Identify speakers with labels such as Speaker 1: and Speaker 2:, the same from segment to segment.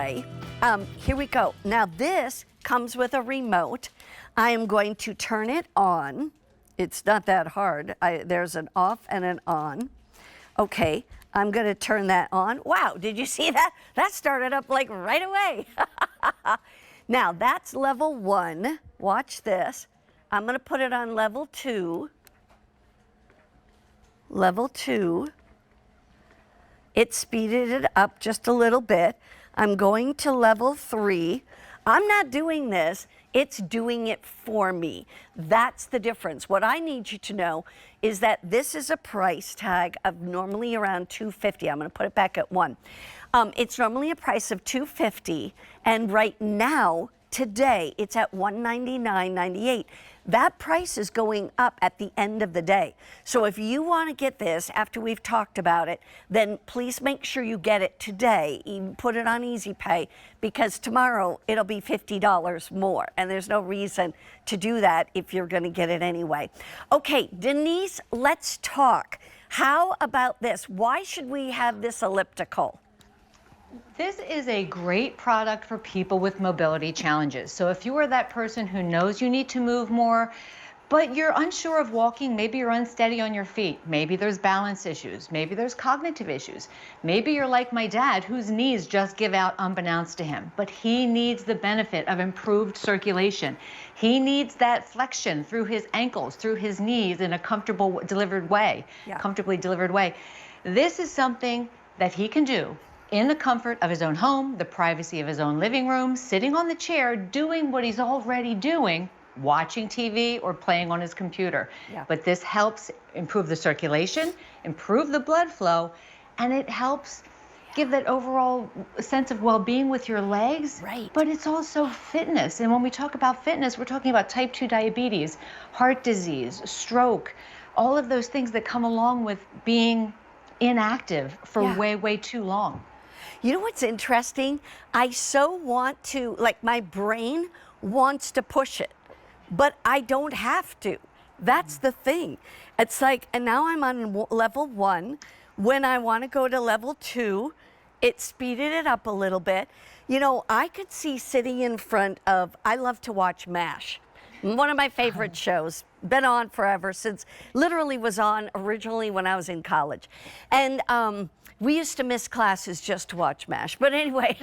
Speaker 1: play. Here we go. Now this comes with a remote. I am going to turn it on. It's not that hard. There's an off and an on. Okay, I'm going to turn that on. Wow, did you see that? That started up like right away. Now that's level 1. Watch this. I'm going to put it on level 2. Level 2. It speeded it up just a little bit. I'm going to level 3. I'm not doing this, it's doing it for me. That's the difference. What I need you to know is that this is a price tag of normally around $250. I'm gonna put it back at 1. It's normally a price of $250, and right now, today, it's at $199.98. That price is going up at the end of the day. So if you want to get this after we've talked about it, then please make sure you get it today. Even put it on Easy Pay, because tomorrow it'll be $50 more, and there's no reason to do that if you're going to get it anyway. Okay, Denise, let's talk. How about this? Why should we have this elliptical?
Speaker 2: This is a great product for people with mobility challenges. So if you are that person who knows you need to move more, but you're unsure of walking, maybe you're unsteady on your feet, maybe there's balance issues, maybe there's cognitive issues, maybe you're like my dad whose knees just give out unbeknownst to him, but he needs the benefit of improved circulation. He needs that flexion through his ankles, through his knees in a comfortably delivered way. This is something that he can do in the comfort of his own home, the privacy of his own living room, sitting on the chair, doing what he's already doing, watching TV or playing on his computer. But this helps improve the circulation, improve the blood flow, and it helps give that overall sense of well-being with your legs. But it's also fitness. And when we talk about fitness, we're talking about type 2 diabetes, heart disease, stroke, all of those things that come along with being inactive for way too long.
Speaker 1: You know what's interesting? I so want to, like, my brain wants to push it, but I don't have to. That's the thing. It's like, and now I'm on level 1. When I want to go to level 2, it speeded it up a little bit. You know, I could see sitting in front of, I love to watch MASH. One of my favorite shows, been on forever, since literally was on originally when I was in college. And we used to miss classes just to watch MASH. But anyway,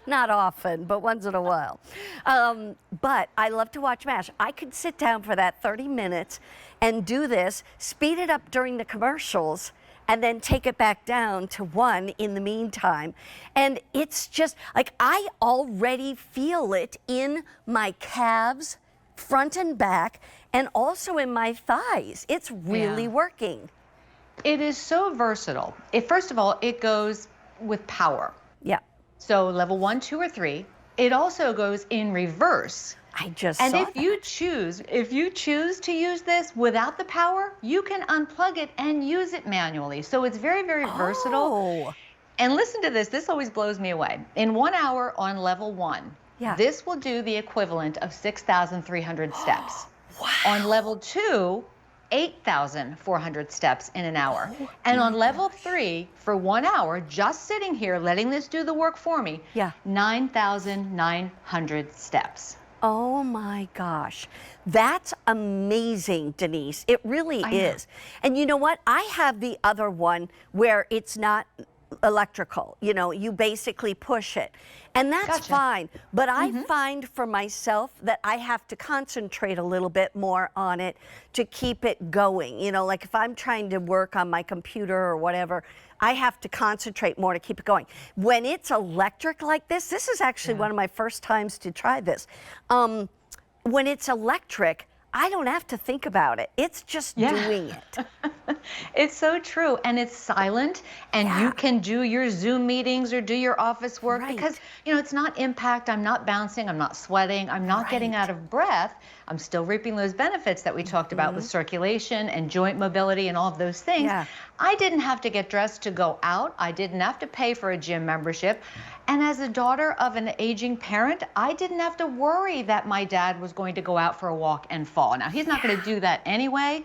Speaker 1: not often, but once in a while. But I love to watch MASH. I could sit down for that 30 minutes and do this, speed it up during the commercials, and then take it back down to 1 in the meantime. And it's just, like, I already feel it in my calves, front and back, and also in my thighs. It's really working.
Speaker 2: It is so versatile. First of all, it goes with power. So level 1, 2, or 3. It also goes in reverse.
Speaker 1: I just
Speaker 2: and
Speaker 1: saw
Speaker 2: if you choose to use this without the power, you can unplug it and use it manually. So it's very, very versatile. And listen to this. This always blows me away. In 1 hour on level 1, this will do the equivalent of 6,300 steps. On level 2, 8,400 steps in an hour. And on level 3, for 1 hour, just sitting here, letting this do the work for me, 9,900 steps.
Speaker 1: Oh my gosh. That's amazing, Denise. It really is. And you know what? I have the other one where it's not electrical. You know, you basically push it. And that's fine. But I find for myself that I have to concentrate a little bit more on it to keep it going. You know, like if I'm trying to work on my computer or whatever, I have to concentrate more to keep it going. When it's electric like this is actually one of my first times to try this. When it's electric, I don't have to think about it. It's just doing it.
Speaker 2: It's so true. And it's silent, and you can do your Zoom meetings or do your office work because, you know, it's not impact. I'm not bouncing. I'm not sweating. I'm not getting out of breath. I'm still reaping those benefits that we talked about with circulation and joint mobility and all of those things. I didn't have to get dressed to go out. I didn't have to pay for a gym membership. And as a daughter of an aging parent, I didn't have to worry that my dad was going to go out for a walk and fall. Now, he's not going to do that anyway.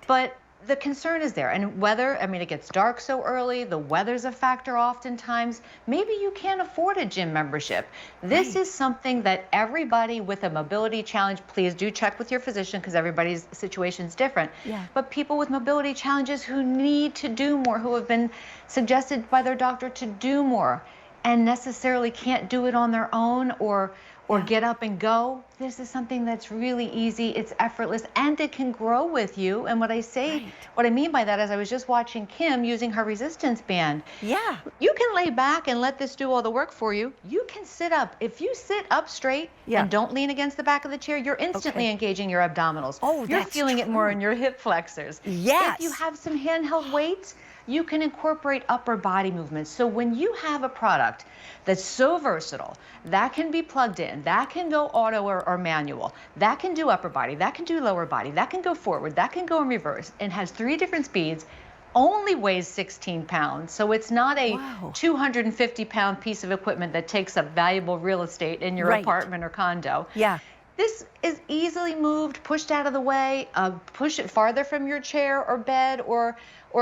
Speaker 2: But the concern is there. And weather, I mean, it gets dark so early, the weather's a factor oftentimes. Maybe you can't afford a gym membership. This
Speaker 1: Right.
Speaker 2: is something that everybody with a mobility challenge, please do check with your physician because everybody's situation is different.
Speaker 1: Yeah.
Speaker 2: But people with mobility challenges who need to do more, who have been suggested by their doctor to do more and necessarily can't do it on their own or get up and go. This is something that's really easy, it's effortless, and it can grow with you. And what I mean by that is I was just watching Kim using her resistance band.
Speaker 1: Yeah.
Speaker 2: You can lay back and let this do all the work for you. You can sit up. If you sit up straight and don't lean against the back of the chair, you're instantly engaging your abdominals.
Speaker 1: Oh,
Speaker 2: you're
Speaker 1: that's
Speaker 2: feeling it more
Speaker 1: true.
Speaker 2: in your hip flexors.
Speaker 1: Yes.
Speaker 2: If you have some handheld weights, you can incorporate upper body movements. So when you have a product that's so versatile, that can be plugged in, that can go auto or manual, that can do upper body, that can do lower body, that can go forward, that can go in reverse, and has 3 different speeds, only weighs 16 pounds. So it's not a 250-pound piece of equipment that takes up valuable real estate in your apartment or condo.
Speaker 1: Yeah.
Speaker 2: This is easily moved, pushed out of the way, push it farther from your chair or bed or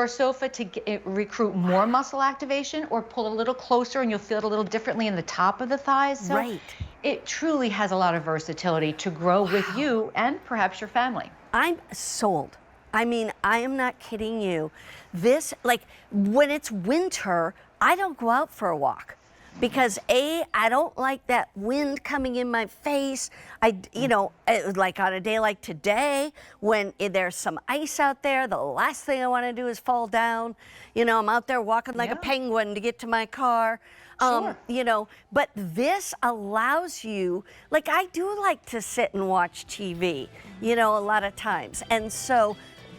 Speaker 2: sofa to recruit more muscle activation, or pull a little closer and you'll feel it a little differently in the top of the thighs. So it truly has a lot of versatility to grow with you and perhaps your family.
Speaker 1: I'm sold. I mean, I am not kidding you. This, like, when it's winter, I don't go out for a walk. Because I don't like that wind coming in my face. Like on a day like today, when there's some ice out there, the last thing I want to do is fall down. I'm out there walking like a penguin to get to my car. But this allows you, like I do like to sit and watch TV, a lot of times. And so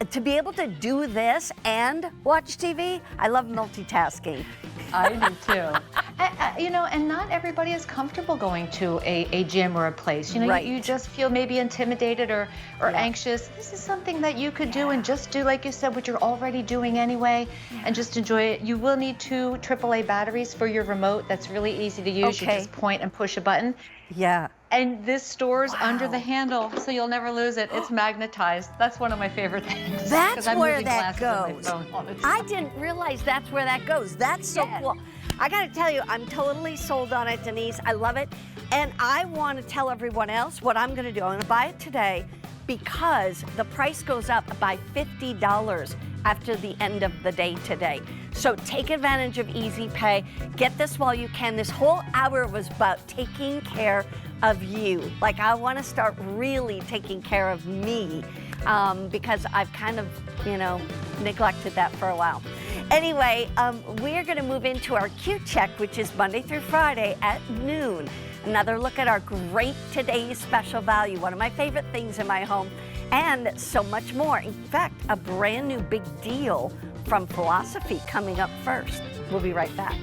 Speaker 1: to be able to do this and watch TV, I love multitasking.
Speaker 2: I do too. And not everybody is comfortable going to a gym or a place. You just feel maybe intimidated or anxious. This is something that you could do and just do, like you said, what you're already doing anyway, and just enjoy it. You will need 2 AAA batteries for your remote. That's really easy to use. You just point and push a button.
Speaker 1: Yeah.
Speaker 2: And this stores under the handle, so you'll never lose it. It's magnetized. That's one of my favorite things.
Speaker 1: That's where that goes. I didn't realize that's where that goes. That's so cool. I got to tell you, I'm totally sold on it, Denise. I love it. And I want to tell everyone else what I'm going to do. I'm going to buy it today because the price goes up by $50 after the end of the day today. So take advantage of Easy Pay. Get this while you can. This whole hour was about taking care of you. Like, I want to start really taking care of me because I've kind of, neglected that for a while. Anyway, we're going to move into our Q Check, which is Monday through Friday at noon. Another look at our great today's special value, one of my favorite things in my home, and so much more. In fact, a brand new big deal from Philosophy coming up first. We'll be right back.